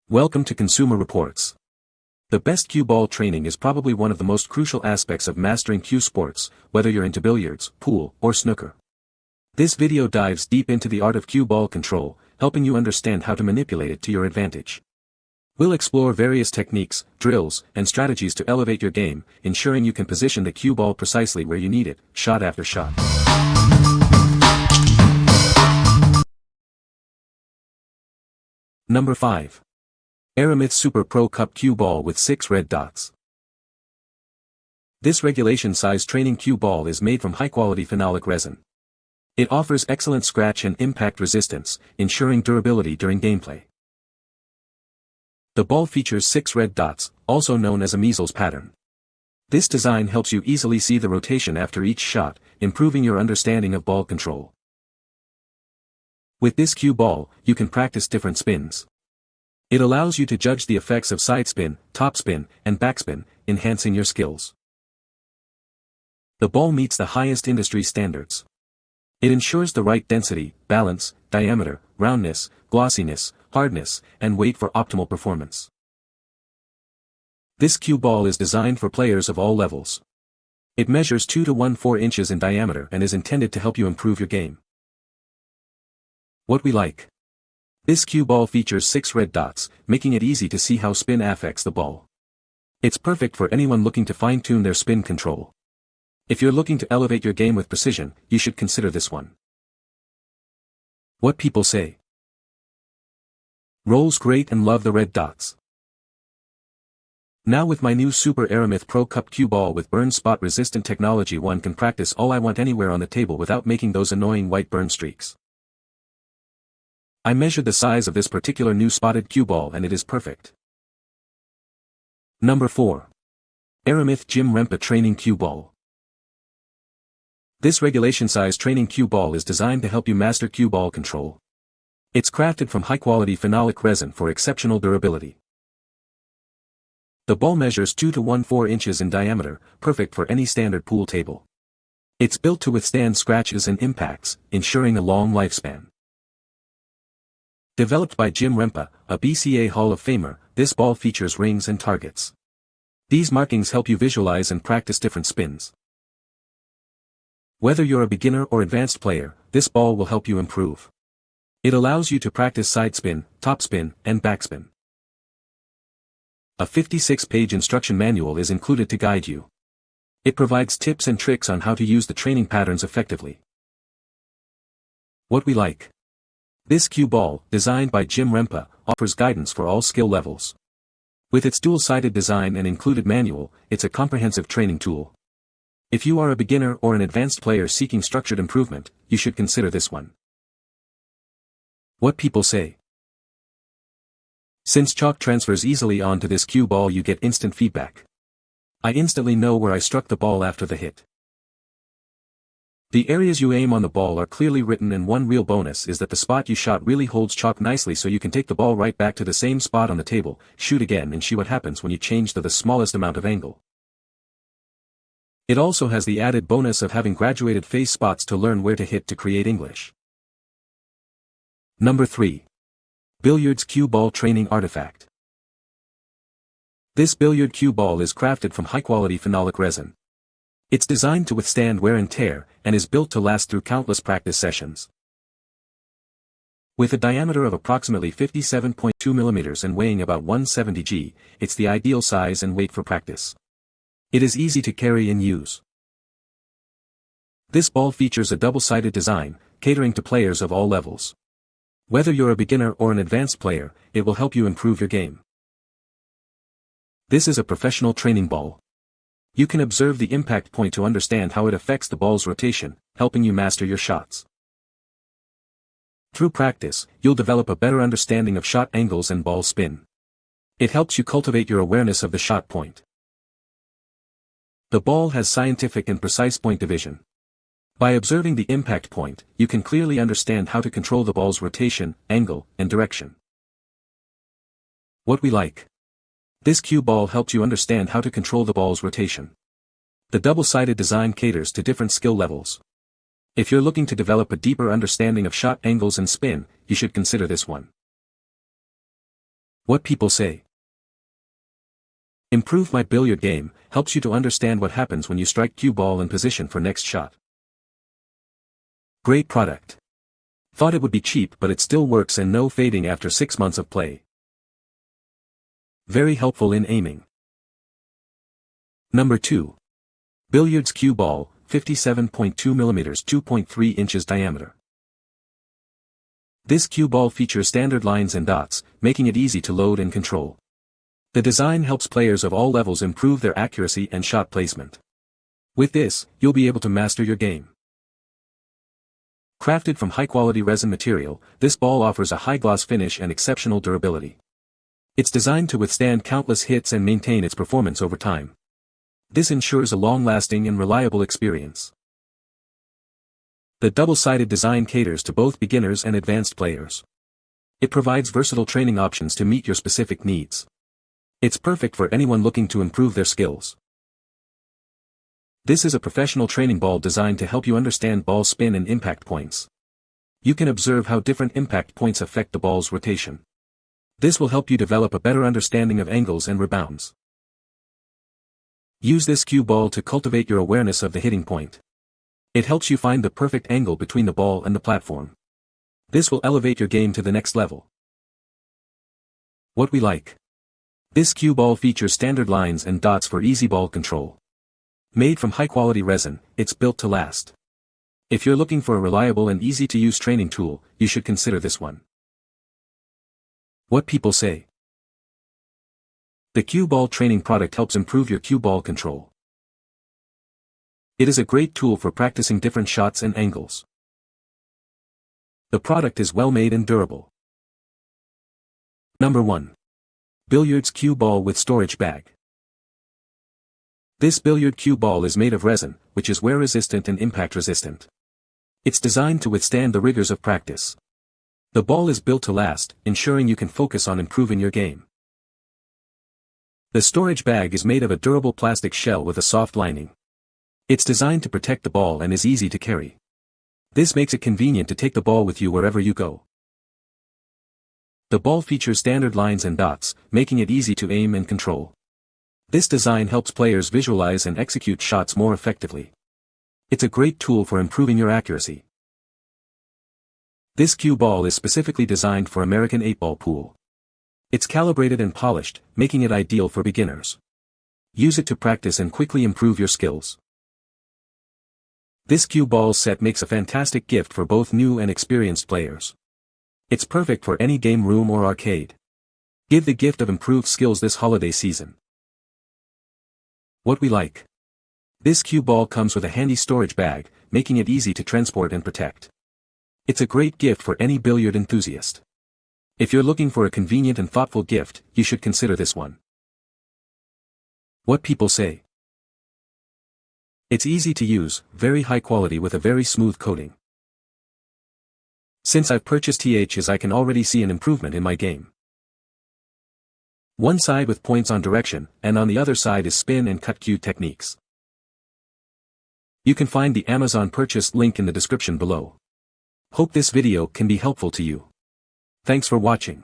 Welcome to Consumer Reports. The best cue ball training is probably one of the most crucial aspects of mastering cue sports, whether you're into billiards, pool, or snooker. This video dives deep into the art of cue ball control, helping you understand how to manipulate it to your advantage. We'll explore various techniques, drills, and strategies to elevate your game, ensuring you can position the cue ball precisely where you need it, shot after shot. Number 5. Aramith Super Pro Cup Cue Ball with 6 red dots. This regulation-size training cue ball is made from high-quality phenolic resin. It offers excellent scratch and impact resistance, ensuring durability during gameplay. The ball features 6 red dots, also known as a measles pattern. This design helps you easily see the rotation after each shot, improving your understanding of ball control. With this cue ball, you can practice different spins. It allows you to judge the effects of side spin, topspin, and backspin, enhancing your skills. The ball meets the highest industry standards. It ensures the right density, balance, diameter, roundness, glossiness, hardness, and weight for optimal performance. This cue ball is designed for players of all levels. It measures 2 to 1/4 inches in diameter and is intended to help you improve your game. What we like. This cue ball features 6 red dots, making it easy to see how spin affects the ball. It's perfect for anyone looking to fine-tune their spin control. If you're looking to elevate your game with precision, you should consider this one. What people say. Rolls great and love the red dots. Now with my new Super Aramith Pro Cup Cue Ball with burn spot resistant technology, one can practice all I want anywhere on the table without making those annoying white burn streaks. I measured the size of this particular new spotted cue ball and it is perfect. Number 4. Aramith Gym Rempe Training Cue Ball. This regulation-size training cue ball is designed to help you master cue ball control. It's crafted from high-quality phenolic resin for exceptional durability. The ball measures 2 to 1/4 inches in diameter, perfect for any standard pool table. It's built to withstand scratches and impacts, ensuring a long lifespan. Developed by Jim Rempe, a BCA Hall of Famer, this ball features rings and targets. These markings help you visualize and practice different spins. Whether you're a beginner or advanced player, this ball will help you improve. It allows you to practice side spin, topspin, and backspin. A 56-page instruction manual is included to guide you. It provides tips and tricks on how to use the training patterns effectively. What we like. This cue ball, designed by Jim Rempe, offers guidance for all skill levels. With its dual-sided design and included manual, it's a comprehensive training tool. If you are a beginner or an advanced player seeking structured improvement, you should consider this one. What people say. Since chalk transfers easily onto this cue ball, you get instant feedback. I instantly know where I struck the ball after the hit. The areas you aim on the ball are clearly written, and one real bonus is that the spot you shot really holds chalk nicely, so you can take the ball right back to the same spot on the table, shoot again and see what happens when you change to the smallest amount of angle. It also has the added bonus of having graduated face spots to learn where to hit to create English. Number 3. Billiards Cue Ball Training Artifact. This billiard cue ball is crafted from high-quality phenolic resin. It's designed to withstand wear and tear, and is built to last through countless practice sessions. With a diameter of approximately 57.2 mm and weighing about 170 g, it's the ideal size and weight for practice. It is easy to carry and use. This ball features a double-sided design, catering to players of all levels. Whether you're a beginner or an advanced player, it will help you improve your game. This is a professional training ball. You can observe the impact point to understand how it affects the ball's rotation, helping you master your shots. Through practice, you'll develop a better understanding of shot angles and ball spin. It helps you cultivate your awareness of the shot point. The ball has scientific and precise point division. By observing the impact point, you can clearly understand how to control the ball's rotation, angle, and direction. What we like. This cue ball helps you understand how to control the ball's rotation. The double-sided design caters to different skill levels. If you're looking to develop a deeper understanding of shot angles and spin, you should consider this one. What people say. Improve my billiard game, helps you to understand what happens when you strike cue ball in position for next shot. Great product. Thought it would be cheap, but it still works and no fading after 6 months of play. Very helpful in aiming. Number 2. Billiards Cue Ball, 57.2 mm 2.3 inches diameter. This cue ball features standard lines and dots, making it easy to load and control. The design helps players of all levels improve their accuracy and shot placement. With this, you'll be able to master your game. Crafted from high-quality resin material, this ball offers a high-gloss finish and exceptional durability. It's designed to withstand countless hits and maintain its performance over time. This ensures a long-lasting and reliable experience. The double-sided design caters to both beginners and advanced players. It provides versatile training options to meet your specific needs. It's perfect for anyone looking to improve their skills. This is a professional training ball designed to help you understand ball spin and impact points. You can observe how different impact points affect the ball's rotation. This will help you develop a better understanding of angles and rebounds. Use this cue ball to cultivate your awareness of the hitting point. It helps you find the perfect angle between the ball and the platform. This will elevate your game to the next level. What we like. This cue ball features standard lines and dots for easy ball control. Made from high-quality resin, it's built to last. If you're looking for a reliable and easy-to-use training tool, you should consider this one. What people say. The cue ball training product helps improve your cue ball control. It is a great tool for practicing different shots and angles. The product is well made and durable. Number 1. Billiards Cue Ball with Storage Bag. This billiard cue ball is made of resin, which is wear resistant and impact resistant. It's designed to withstand the rigors of practice. The ball is built to last, ensuring you can focus on improving your game. The storage bag is made of a durable plastic shell with a soft lining. It's designed to protect the ball and is easy to carry. This makes it convenient to take the ball with you wherever you go. The ball features standard lines and dots, making it easy to aim and control. This design helps players visualize and execute shots more effectively. It's a great tool for improving your accuracy. This cue ball is specifically designed for American 8-ball pool. It's calibrated and polished, making it ideal for beginners. Use it to practice and quickly improve your skills. This cue ball set makes a fantastic gift for both new and experienced players. It's perfect for any game room or arcade. Give the gift of improved skills this holiday season. What we like. This cue ball comes with a handy storage bag, making it easy to transport and protect. It's a great gift for any billiard enthusiast. If you're looking for a convenient and thoughtful gift, you should consider this one. What people say. It's easy to use, very high quality with a very smooth coating. Since I've purchased THs, I can already see an improvement in my game. One side with points on direction, and on the other side is spin and cut cue techniques. You can find the Amazon purchase link in the description below. Hope this video can be helpful to you. Thanks for watching.